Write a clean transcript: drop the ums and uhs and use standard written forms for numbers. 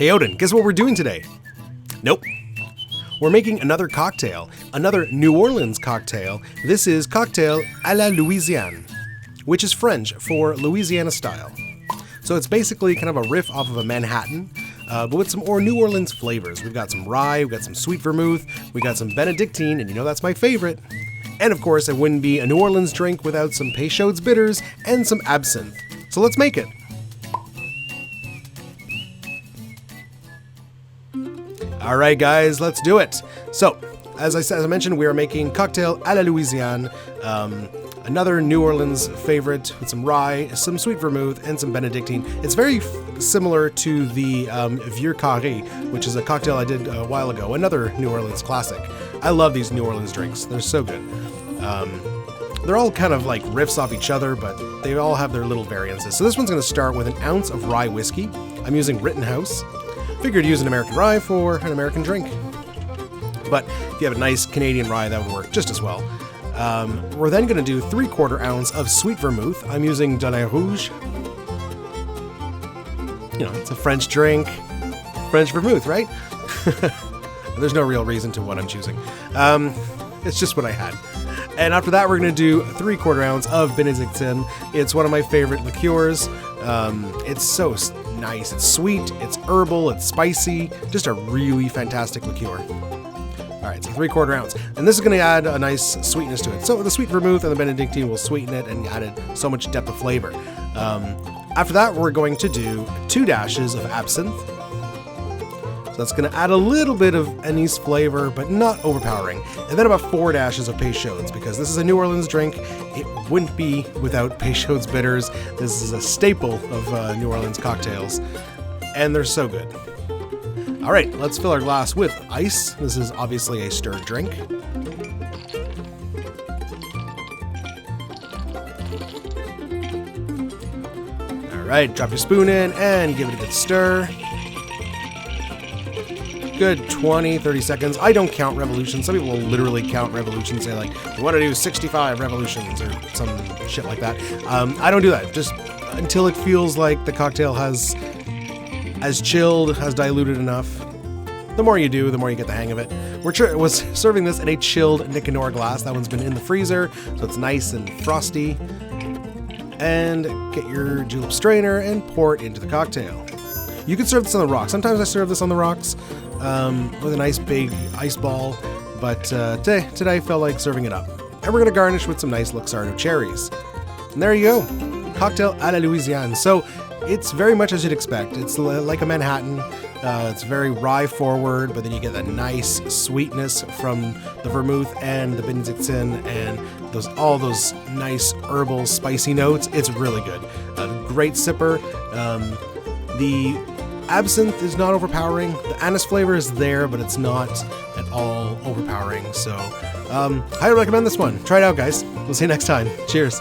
Hey Odin, guess what we're doing today? Nope. We're making another cocktail, another New Orleans cocktail. This is cocktail à la Louisiane, which is French for Louisiana style. So it's basically kind of a riff off of a Manhattan, but with some more New Orleans flavors. We've got some rye, we've got some sweet vermouth, we got some Benedictine, and you know that's my favorite. And of course, it wouldn't be a New Orleans drink without some Peychaud's bitters and some absinthe. So let's make it. All right, guys, let's do it. So, as I mentioned, we are making cocktail à la Louisiane, another New Orleans favorite with some rye, some sweet vermouth, and some Benedictine. It's very similar to the Vieux Carré, which is a cocktail I did a while ago, another New Orleans classic. I love these New Orleans drinks. They're so good. They're all kind of like riffs off each other, but they all have their little variances. So this one's going to start with an ounce of rye whiskey. I'm using Rittenhouse. Figured use an American rye for an American drink. But if you have a nice Canadian rye, that would work just as well. We're then going to do 3/4 ounce of sweet vermouth. I'm using de la Rouge. You know, it's a French drink. French vermouth, right? There's no real reason to what I'm choosing. It's just what I had. And after that, we're going to do 3/4 ounce of Benedictine. It's one of my favorite liqueurs. It's so nice. It's sweet, it's herbal, it's spicy. Just a really fantastic liqueur. All right, so 3/4 ounce. And this is going to add a nice sweetness to it. So the sweet vermouth and the Benedictine will sweeten it and add it so much depth of flavor. After that, we're going to do 2 dashes of absinthe. So that's going to add a little bit of anise flavor, but not overpowering. And then about 4 dashes of Peychaud's, because this is a New Orleans drink. It wouldn't be without Peychaud's bitters. This is a staple of New Orleans cocktails, and they're so good. All right, let's fill our glass with ice. This is obviously a stirred drink. All right, drop your spoon in and give it a good stir. Good 20, 30 seconds. I don't count revolutions. Some people will literally count revolutions, say like, you want to do 65 revolutions or some shit like that. I don't do that. Just until it feels like the cocktail has chilled, has diluted enough. The more you do, the more you get the hang of it. We're serving this in a chilled Nicanor glass. That one's been in the freezer, so it's nice and frosty. And get your julep strainer and pour it into the cocktail. You can serve this on the rocks. Sometimes I serve this on the rocks with a nice big ice ball, but today I felt like serving it up. And we're going to garnish with some nice Luxardo cherries. And there you go, cocktail à la Louisiane. So it's very much as you'd expect. It's like a Manhattan. It's very rye forward, but then you get that nice sweetness from the vermouth and the Benedictine and all those nice herbal spicy notes. It's really good. A great sipper. The absinthe is not overpowering. The anise flavor is there, but it's not at all overpowering. So, highly recommend this one. Try it out, guys. We'll see you next time. Cheers.